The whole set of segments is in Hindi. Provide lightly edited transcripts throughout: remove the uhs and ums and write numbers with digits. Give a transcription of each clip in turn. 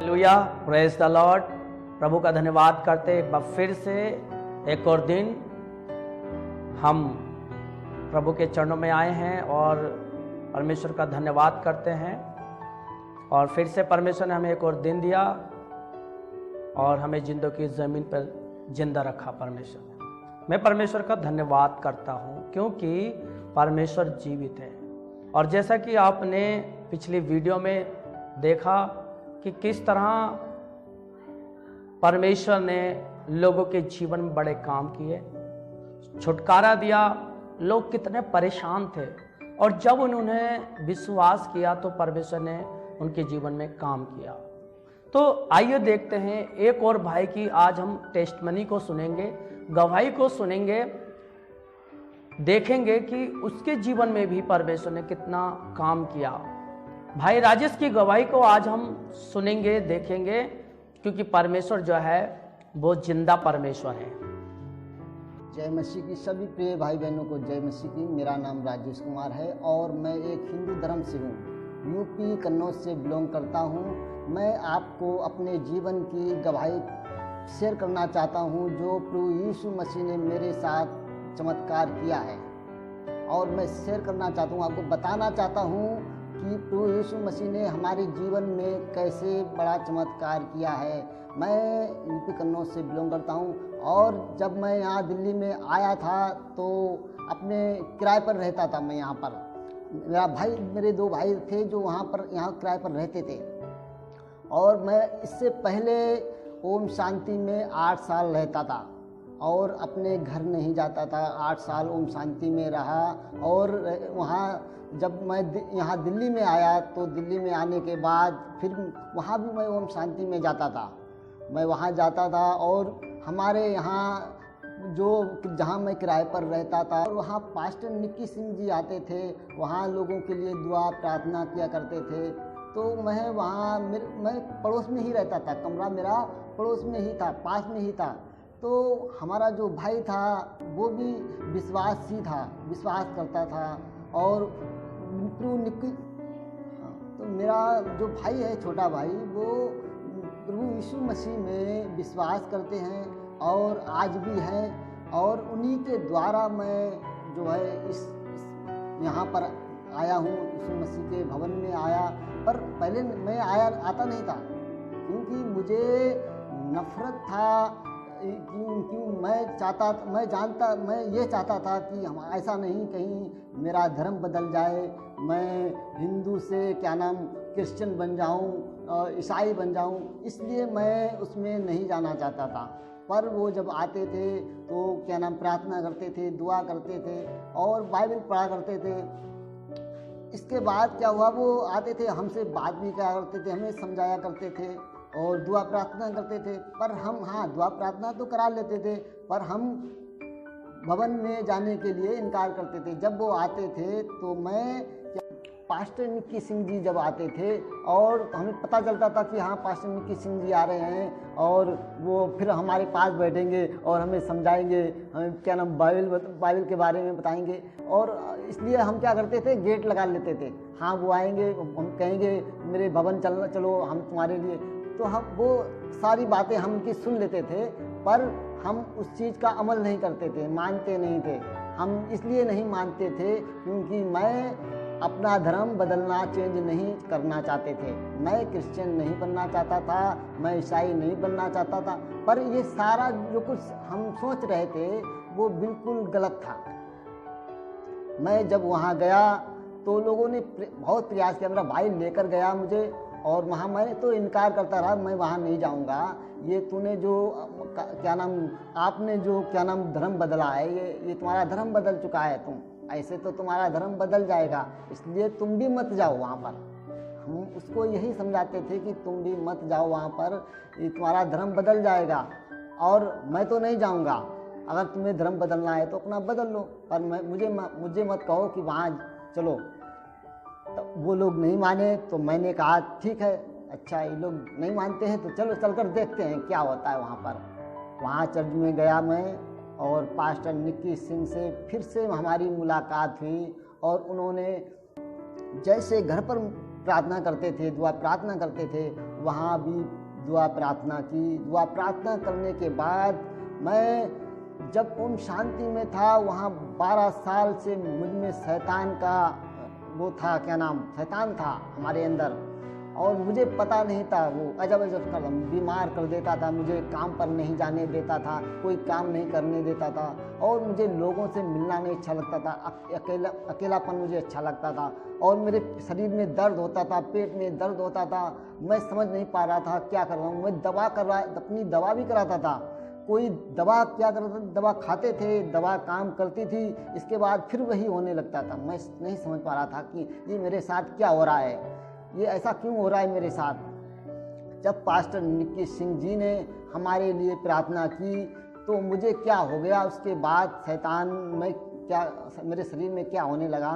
Hallelujah, praise the Lord. प्रभु का धन्यवाद करते एक बार फिर से एक और दिन हम प्रभु के चरणों में आए हैं और परमेश्वर का धन्यवाद करते हैं। और फिर से परमेश्वर ने हमें एक और दिन दिया और हमें जिंदगी की ज़मीन पर जिंदा रखा। परमेश्वर ने, मैं परमेश्वर का धन्यवाद करता हूँ क्योंकि परमेश्वर जीवित है। और जैसा कि आपने पिछली वीडियो में देखा कि किस तरह परमेश्वर ने लोगों के जीवन में बड़े काम किए, छुटकारा दिया। लोग कितने परेशान थे और जब उन्होंने विश्वास किया तो परमेश्वर ने उनके जीवन में काम किया। तो आइए देखते हैं एक और भाई की आज हम टेस्टमनी को सुनेंगे, गवाही को सुनेंगे, देखेंगे कि उसके जीवन में भी परमेश्वर ने कितना काम किया। भाई राजेश की गवाही को आज हम सुनेंगे, देखेंगे, क्योंकि परमेश्वर जो है वो जिंदा परमेश्वर है। जय मसीह की सभी प्रिय भाई बहनों को जय मसीह की। मेरा नाम राजेश कुमार है और मैं एक हिंदू धर्म से हूँ, यूपी कन्नौज से बिलोंग करता हूँ। मैं आपको अपने जीवन की गवाही शेयर करना चाहता हूँ जो प्रभु यीशु मसीह ने मेरे साथ चमत्कार किया है। और मैं शेयर करना चाहता हूँ, आपको बताना चाहता हूँ कि प्रभु यीशु मसीह ने हमारे जीवन में कैसे बड़ा चमत्कार किया है। मैं यूपी कन्नौज से बिलोंग करता हूँ और जब मैं यहाँ दिल्ली में आया था तो अपने किराए पर रहता था। मैं यहाँ पर मेरे दो भाई थे जो यहाँ किराए पर रहते थे और मैं इससे पहले ओम शांति में 8 साल रहता था और अपने घर नहीं जाता था। 8 साल ओम शांति में रहा और वहाँ जब मैं यहाँ दिल्ली में आया तो दिल्ली में आने के बाद फिर वहाँ भी मैं ओम शांति में जाता था। मैं वहाँ जाता था और हमारे यहाँ जहाँ मैं किराए पर रहता था और वहाँ पास्टर निक्की सिंह जी आते थे, वहाँ लोगों के लिए दुआ प्रार्थना किया करते थे। तो मैं वहाँ मैं पड़ोस में ही रहता था, कमरा मेरा पड़ोस में ही था, पास में ही था। तो हमारा जो भाई था वो भी विश्वासी था, विश्वास करता था और प्रभु निक्की तो मेरा जो भाई है, छोटा भाई, वो प्रभु यीशु मसीह में विश्वास करते हैं और आज भी हैं। और उन्हीं के द्वारा मैं जो है इस यहाँ पर आया हूँ, यीशु मसीह के भवन में आया। पर पहले मैं आता नहीं था क्योंकि मुझे नफरत था। क्यों मैं ये चाहता था कि हम ऐसा नहीं कहीं मेरा धर्म बदल जाए, मैं हिंदू से क्रिश्चियन बन जाऊं, ईसाई बन जाऊं, इसलिए मैं उसमें नहीं जाना चाहता था। पर वो जब आते थे तो प्रार्थना करते थे, दुआ करते थे और बाइबल पढ़ा करते थे। इसके बाद क्या हुआ, वो आते थे, हमसे बात भी किया करते थे, हमें समझाया करते थे और दुआ प्रार्थना करते थे। पर हम दुआ प्रार्थना तो करा लेते थे पर हम भवन में जाने के लिए इनकार करते थे। जब वो आते थे तो पास्टर निक्की सिंह जी जब आते थे और हमें पता चलता था कि पास्टर निक्की सिंह जी आ रहे हैं और वो फिर हमारे पास बैठेंगे और हमें समझाएंगे, हमें बाइबल के बारे में बताएंगे। और इसलिए हम क्या करते थे, गेट लगा लेते थे। वो आएंगे, हम कहेंगे मेरे भवन चलो हम तुम्हारे लिए, तो हम वो सारी बातें हम उनकी सुन लेते थे पर हम उस चीज़ का अमल नहीं करते थे, मानते नहीं थे। हम इसलिए नहीं मानते थे क्योंकि मैं अपना धर्म बदलना, चेंज नहीं करना चाहते थे। मैं क्रिश्चियन नहीं बनना चाहता था, मैं ईसाई नहीं बनना चाहता था। पर ये सारा जो कुछ हम सोच रहे थे वो बिल्कुल गलत था। मैं जब वहाँ गया तो लोगों ने बहुत प्रयास किया, मेरा भाई लेकर गया मुझे और वहाँ मैंने तो इनकार करता रहा, मैं वहाँ नहीं जाऊँगा। ये तूने जो आपने जो धर्म बदला है, ये तुम्हारा धर्म बदल चुका है, तुम ऐसे तो तुम्हारा धर्म बदल जाएगा, इसलिए तुम भी मत जाओ वहाँ पर। हम उसको यही समझाते थे कि तुम भी मत जाओ वहाँ पर, ये तुम्हारा धर्म बदल जाएगा और मैं तो नहीं जाऊँगा। अगर तुम्हें धर्म बदलना है तो अपना बदल लो, पर मुझे मत कहो कि वहाँ चलो। तो वो लोग नहीं माने तो मैंने कहा ठीक है, अच्छा ये लोग नहीं मानते हैं तो चलो चलकर देखते हैं क्या होता है वहाँ पर। वहाँ चर्च में गया मैं और पास्टर निक्की सिंह से फिर से हमारी मुलाकात हुई और उन्होंने जैसे घर पर प्रार्थना करते थे, दुआ प्रार्थना करते थे, वहाँ भी दुआ प्रार्थना की। दुआ प्रार्थना करने के बाद मैं जब ओम शांति में था, वहाँ 12 साल से मुझ में शैतान का वो था, क्या नाम, शैतान था हमारे अंदर, और मुझे पता नहीं था। वो अजब अजब कर बीमार कर देता था, मुझे काम पर नहीं जाने देता था, कोई काम नहीं करने देता था, और मुझे लोगों से मिलना नहीं अच्छा लगता था। अकेलापन मुझे अच्छा लगता था, और मेरे शरीर में दर्द होता था, पेट में दर्द होता था। मैं समझ नहीं पा रहा था क्या कर रहा हूँ। मैं अपनी दवा भी कराता था। कोई दवा क्या करता था, दवा खाते थे, दवा काम करती थी, इसके बाद फिर वही होने लगता था। मैं नहीं समझ पा रहा था कि ये मेरे साथ क्या हो रहा है, ये ऐसा क्यों हो रहा है मेरे साथ। जब पास्टर निक्की सिंह जी ने हमारे लिए प्रार्थना की तो मुझे क्या हो गया, उसके बाद शैतान में क्या, मेरे शरीर में क्या होने लगा,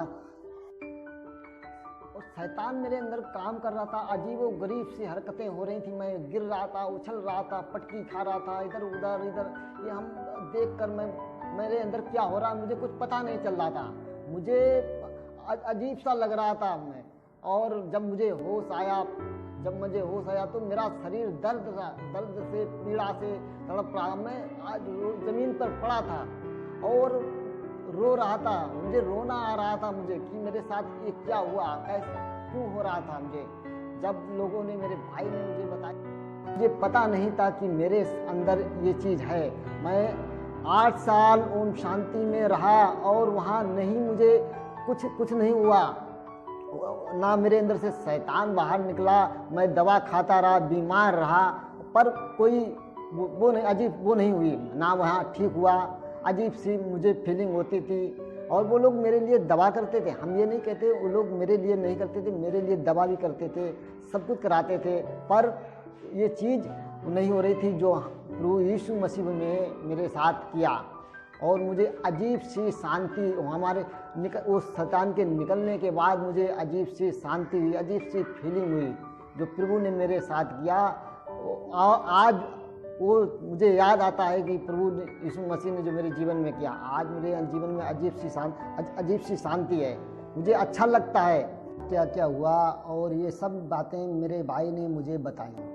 और शैतान मेरे अंदर काम कर रहा था। अजीब व गरीब सी हरकतें हो रही थी। मैं गिर रहा था, उछल रहा था, पटकी खा रहा था, इधर उधर इधर। ये हम देख कर मेरे अंदर क्या हो रहा है मुझे कुछ पता नहीं चल रहा था। मुझे अजीब सा लग रहा था मैं। और जब मुझे होश आया तो मेरा शरीर दर्द से, पीड़ा से तड़प रहा। मैं आज ज़मीन पर पड़ा था और रो रहा था। मुझे रोना आ रहा था मुझे कि मेरे साथ ये क्या हुआ, कैसे क्यों हो रहा था मुझे। जब लोगों ने, मेरे भाई ने मुझे बताया, मुझे पता नहीं था कि मेरे अंदर ये चीज़ है। मैं 8 साल ओम शांति में रहा और वहाँ नहीं, मुझे कुछ नहीं हुआ, ना मेरे अंदर से शैतान बाहर निकला। मैं दवा खाता रहा, बीमार रहा, पर कोई वो नहीं हुई, ना वहाँ ठीक हुआ। अजीब सी मुझे फीलिंग होती थी। और वो लोग मेरे लिए दवा करते थे, हम ये नहीं कहते वो लोग मेरे लिए नहीं करते थे, मेरे लिए दवा भी करते थे, सब कुछ कराते थे, पर ये चीज़ नहीं हो रही थी जो प्रभु यीशु मसीह ने मेरे साथ किया। और मुझे अजीब सी शांति, हमारे उस शैतान के निकलने के बाद मुझे अजीब सी शांति हुई, अजीब सी फीलिंग हुई जो प्रभु ने मेरे साथ किया। आज वो मुझे याद आता है कि प्रभु यीशु मसीह ने जो मेरे जीवन में किया, आज मेरे जीवन में अजीब सी शांति है। मुझे अच्छा लगता है क्या क्या हुआ, और ये सब बातें मेरे भाई ने मुझे बताई।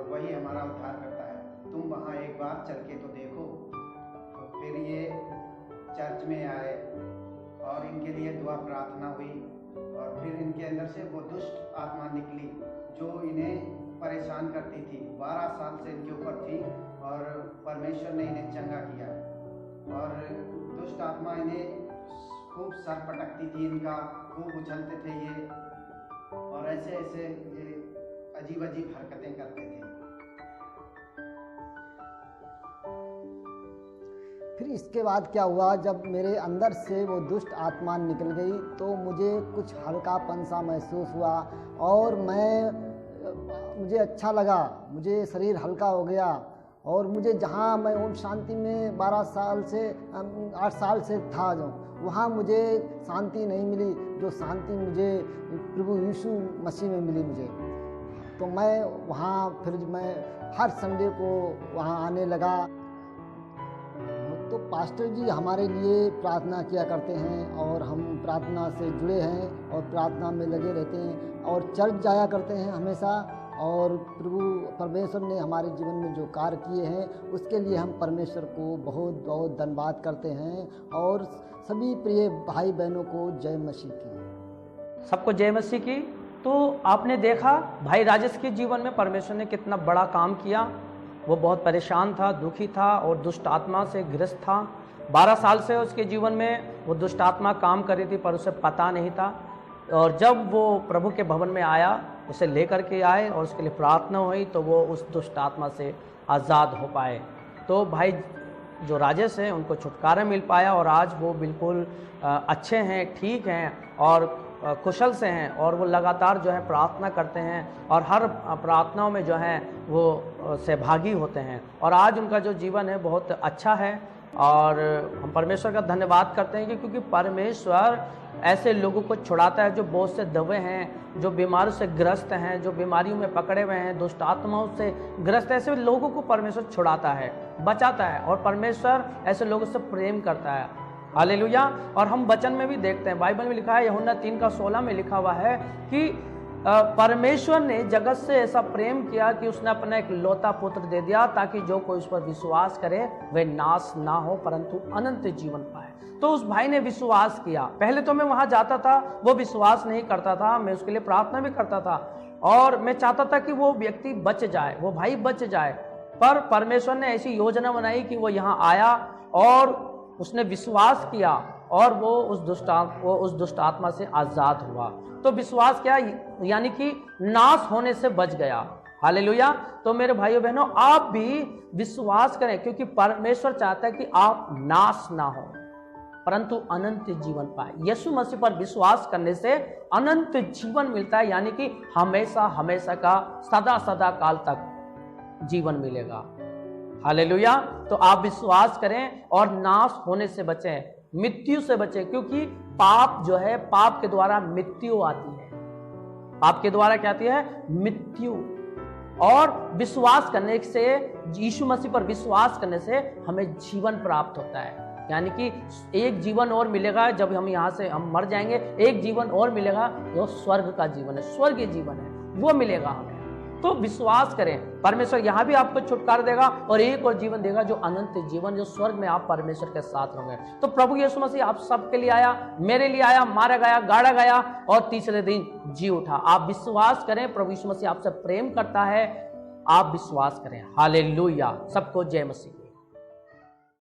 वही हमारा उद्धार करता है। तुम वहाँ एक बार चल के तो देखो। तो फिर ये चर्च में आए और इनके लिए दुआ प्रार्थना हुई, और फिर इनके अंदर से वो दुष्ट आत्मा निकली जो इन्हें परेशान करती थी। 12 साल से इनके ऊपर थी, और परमेश्वर ने इन्हें चंगा किया। और दुष्ट आत्मा इन्हें खूब सर पटकती थी, इनका खूब उछलते थे ये, और ऐसे ये अजीब हरकतें करते थे। फिर इसके बाद क्या हुआ, जब मेरे अंदर से वो दुष्ट आत्मा निकल गई तो मुझे कुछ हल्कापन सा महसूस हुआ, और मुझे अच्छा लगा, मुझे शरीर हल्का हो गया। और मुझे जहाँ मैं ओम शांति में 8 साल से था, जो वहाँ मुझे शांति नहीं मिली, जो शांति मुझे प्रभु यीशु मसीह में मिली मुझे। तो मैं वहाँ फिर मैं हर संडे को वहाँ आने लगा। तो पास्टर जी हमारे लिए प्रार्थना किया करते हैं, और हम प्रार्थना से जुड़े हैं और प्रार्थना में लगे रहते हैं, और चर्च जाया करते हैं हमेशा। और प्रभु परमेश्वर ने हमारे जीवन में जो कार्य किए हैं उसके लिए हम परमेश्वर को बहुत बहुत धन्यवाद करते हैं। और सभी प्रिय भाई बहनों को जय मसीह की। सबको जय मसीह की। तो आपने देखा भाई राजेश के जीवन में परमेश्वर ने कितना बड़ा काम किया। वो बहुत परेशान था, दुखी था और दुष्ट आत्मा से ग्रस्त था। 12 साल से उसके जीवन में वो दुष्ट आत्मा काम कर रही थी, पर उसे पता नहीं था। और जब वो प्रभु के भवन में आया, उसे लेकर के आए और उसके लिए प्रार्थना हुई, तो वो उस दुष्ट आत्मा से आज़ाद हो पाए। तो भाई जो राजेश हैं उनको छुटकारा मिल पाया, और आज वो बिल्कुल अच्छे हैं, ठीक हैं, और कुशल से हैं और वो लगातार जो है प्रार्थना करते हैं और हर प्रार्थनाओं में जो है वो सहभागी होते हैं और आज उनका जो जीवन है बहुत अच्छा है। और हम परमेश्वर का धन्यवाद करते हैं कि क्योंकि परमेश्वर ऐसे लोगों को छुड़ाता है जो बोझ से दबे हैं, जो बीमारियों से ग्रस्त हैं, जो बीमारियों में पकड़े हुए हैं, दुष्ट आत्माओं से ग्रस्त, ऐसे लोगों को परमेश्वर छुड़ाता है, बचाता है और परमेश्वर ऐसे लोगों से प्रेम करता है। हालेलुया। और हम वचन में भी देखते हैं, बाइबल में लिखा है, यूहन्ना 3:16 में लिखा हुआ है कि परमेश्वर ने जगत से ऐसा प्रेम किया कि उसने अपना एक लौता पुत्र दे दिया ताकि जो कोई उस पर विश्वास करे वह नाश ना हो परंतु अनंत जीवन पाए। तो उस भाई ने विश्वास किया। पहले तो मैं वहां जाता था, वो विश्वास नहीं करता था, मैं उसके लिए प्रार्थना भी करता था और मैं चाहता था कि वो व्यक्ति बच जाए, वो भाई बच जाए। पर परमेश्वर ने ऐसी योजना बनाई कि वो यहाँ आया और उसने विश्वास किया और वो उस दुष्ट आत्मा से आजाद हुआ। तो विश्वास क्या, यानी कि नाश होने से बच गया। हालेलुया। तो मेरे भाइयों बहनों, आप भी विश्वास करें क्योंकि परमेश्वर चाहता है कि आप नाश ना हो परंतु अनंत जीवन पाए। यीशु मसीह पर विश्वास करने से अनंत जीवन मिलता है, यानी कि हमेशा हमेशा का सदा सदा काल तक जीवन मिलेगा। हालेलुया। तो आप विश्वास करें और नाश होने से बचें, मृत्यु से बचें, क्योंकि पाप जो है, पाप के द्वारा मृत्यु आती है। पाप के द्वारा क्या आती है? मृत्यु। और विश्वास करने से, यीशु मसीह पर विश्वास करने से हमें जीवन प्राप्त होता है, यानी कि एक जीवन और मिलेगा। जब हम यहाँ से हम मर जाएंगे, एक जीवन और मिलेगा जो स्वर्ग का जीवन है, स्वर्गीय जीवन है, वो मिलेगा हमें। तो विश्वास करें, परमेश्वर यहाँ भी आपको छुटकारा देगा और एक और जीवन देगा जो अनंत जीवन, जो स्वर्ग में आप परमेश्वर के साथ रहोगे। तो प्रभु यीशु मसीह आप सबके लिए आया, मेरे लिए आया, मारा गया, गाड़ा गया और तीसरे दिन जी उठा। आप विश्वास करें, प्रभु यीशु मसीह आपसे प्रेम करता है, आप विश्वास करें। हालेलुया। सबको जय मसीह।